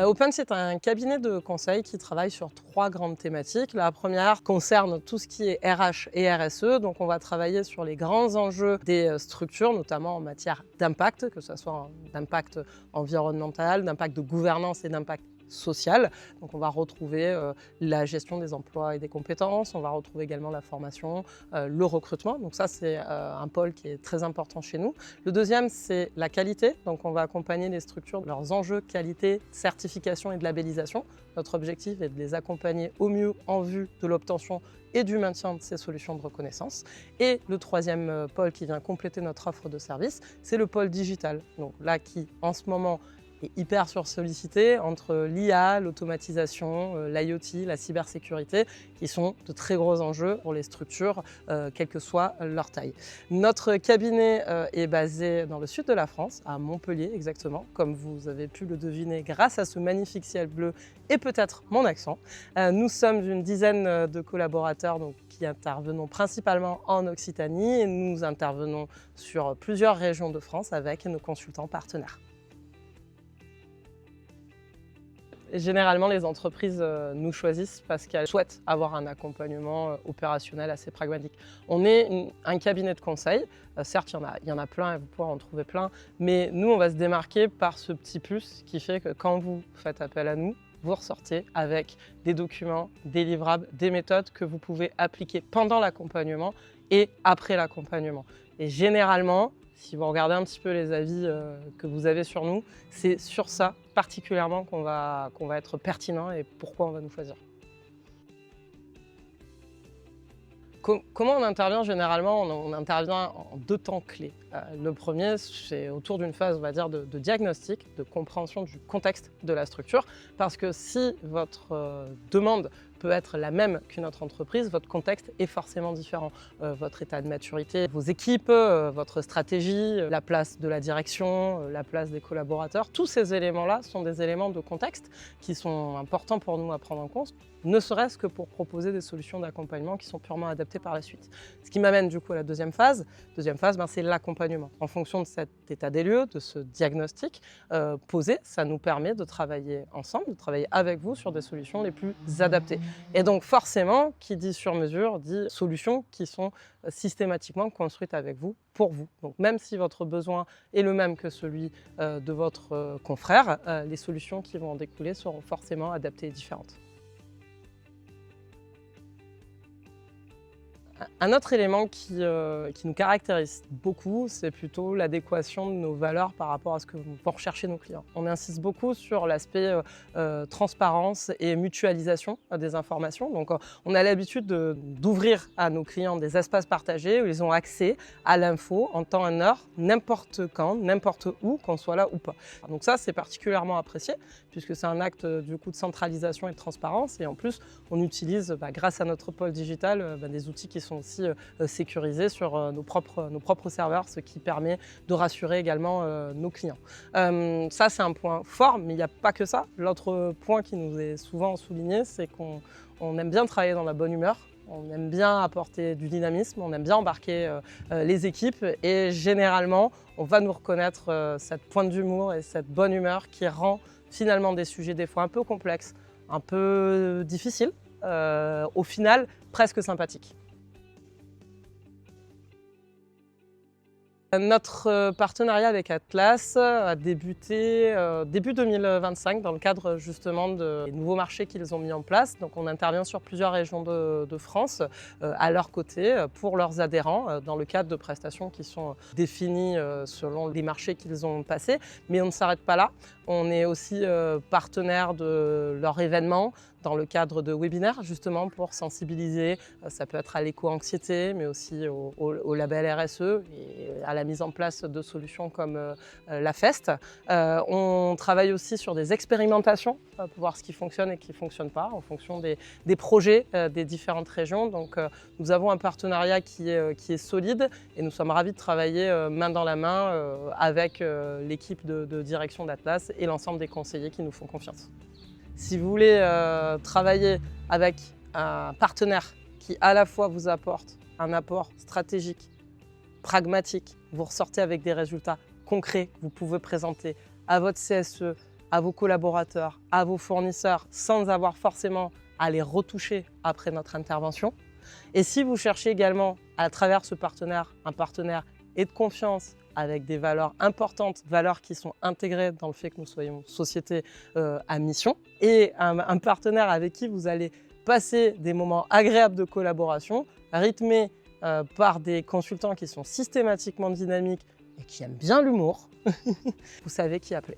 Open, c'est un cabinet de conseil qui travaille sur 3 grandes thématiques. La première concerne tout ce qui est RH et RSE. Donc, on va travailler sur les grands enjeux des structures, notamment en matière d'impact, que ce soit d'impact environnemental, d'impact de gouvernance et d'impact social. Donc, on va retrouver la gestion des emplois et des compétences. On va retrouver également la formation, le recrutement. Donc, ça, c'est un pôle qui est très important chez nous. Le deuxième, c'est la qualité. Donc, on va accompagner les structures dans leurs enjeux qualité, certification et de labellisation. Notre objectif est de les accompagner au mieux en vue de l'obtention et du maintien de ces solutions de reconnaissance. Et le troisième pôle qui vient compléter notre offre de service, c'est le pôle digital. Donc là, qui en ce moment est hyper sursollicité entre l'IA, l'automatisation, l'IoT, la cybersécurité, qui sont de très gros enjeux pour les structures, quelle que soit leur taille. Notre cabinet est basé dans le sud de la France, à Montpellier exactement, comme vous avez pu le deviner grâce à ce magnifique ciel bleu et peut-être mon accent. Nous sommes une dizaine de collaborateurs qui intervenons principalement en Occitanie et nous intervenons sur plusieurs régions de France avec nos consultants partenaires. Généralement, les entreprises nous choisissent parce qu'elles souhaitent avoir un accompagnement opérationnel assez pragmatique. On est un cabinet de conseil. Certes, il y en a plein et vous pourrez en trouver plein, mais nous, on va se démarquer par ce petit plus qui fait que quand vous faites appel à nous, vous ressortez avec des documents, des livrables, des méthodes que vous pouvez appliquer pendant l'accompagnement et après l'accompagnement. Et généralement, si vous regardez un petit peu les avis que vous avez sur nous, c'est sur ça particulièrement qu'on va être pertinent et pourquoi on va nous choisir. Comment on intervient généralement? On intervient en 2 temps clés. Le premier, c'est autour d'une phase, on va dire, de diagnostic, de compréhension du contexte de la structure. Parce que si votre demande peut être la même qu'une autre entreprise, votre contexte est forcément différent. Votre état de maturité, vos équipes, votre stratégie, la place de la direction, la place des collaborateurs, tous ces éléments-là sont des éléments de contexte qui sont importants pour nous à prendre en compte, ne serait-ce que pour proposer des solutions d'accompagnement qui sont purement adaptées par la suite. Ce qui m'amène du coup à la deuxième phase. Deuxième phase, c'est l'accompagnement. En fonction de cet état des lieux, de ce diagnostic posé, ça nous permet de travailler ensemble, de travailler avec vous sur des solutions les plus adaptées. Et donc forcément, qui dit sur mesure, dit solutions qui sont systématiquement construites avec vous, pour vous. Donc même si votre besoin est le même que celui de votre confrère, les solutions qui vont en découler seront forcément adaptées et différentes. Un autre élément qui nous caractérise beaucoup, c'est plutôt l'adéquation de nos valeurs par rapport à ce que vont rechercher nos clients. On insiste beaucoup sur l'aspect transparence et mutualisation des informations. Donc, on a l'habitude d'ouvrir à nos clients des espaces partagés où ils ont accès à l'info en temps et en heure, n'importe quand, n'importe où, qu'on soit là ou pas. Donc ça, c'est particulièrement apprécié puisque c'est un acte du coup de centralisation et de transparence. Et en plus, on utilise, grâce à notre pôle digital, des outils qui sont aussi sécurisés sur nos propres serveurs, ce qui permet de rassurer également nos clients. Ça, c'est un point fort, mais il n'y a pas que ça. L'autre point qui nous est souvent souligné, c'est qu'on aime bien travailler dans la bonne humeur. On aime bien apporter du dynamisme, on aime bien embarquer les équipes et généralement, on va nous reconnaître cette pointe d'humour et cette bonne humeur qui rend finalement des sujets des fois un peu complexes, un peu difficiles, au final presque sympathiques. Notre partenariat avec Atlas a débuté début 2025 dans le cadre justement des nouveaux marchés qu'ils ont mis en place. Donc on intervient sur plusieurs régions de France à leur côté pour leurs adhérents dans le cadre de prestations qui sont définies selon les marchés qu'ils ont passés. Mais on ne s'arrête pas là. On est aussi partenaire de leur événement dans le cadre de webinaires justement pour sensibiliser, ça peut être à l'éco-anxiété mais aussi au label RSE et à la mise en place de solutions comme la FEST. On travaille aussi sur des expérimentations pour voir ce qui fonctionne et ce qui ne fonctionne pas en fonction des projets des différentes régions. Donc nous avons un partenariat qui est solide et nous sommes ravis de travailler main dans la main avec l'équipe de direction d'Atlas et l'ensemble des conseillers qui nous font confiance. Si vous voulez travailler avec un partenaire qui à la fois vous apporte un apport stratégique, pragmatique, vous ressortez avec des résultats concrets que vous pouvez présenter à votre CSE, à vos collaborateurs, à vos fournisseurs, sans avoir forcément à les retoucher après notre intervention. Et si vous cherchez également, à travers ce partenaire, un partenaire et de confiance avec des valeurs importantes, valeurs qui sont intégrées dans le fait que nous soyons société à mission, et un partenaire avec qui vous allez passer des moments agréables de collaboration, rythmés par des consultants qui sont systématiquement dynamiques et qui aiment bien l'humour, vous savez qui appeler.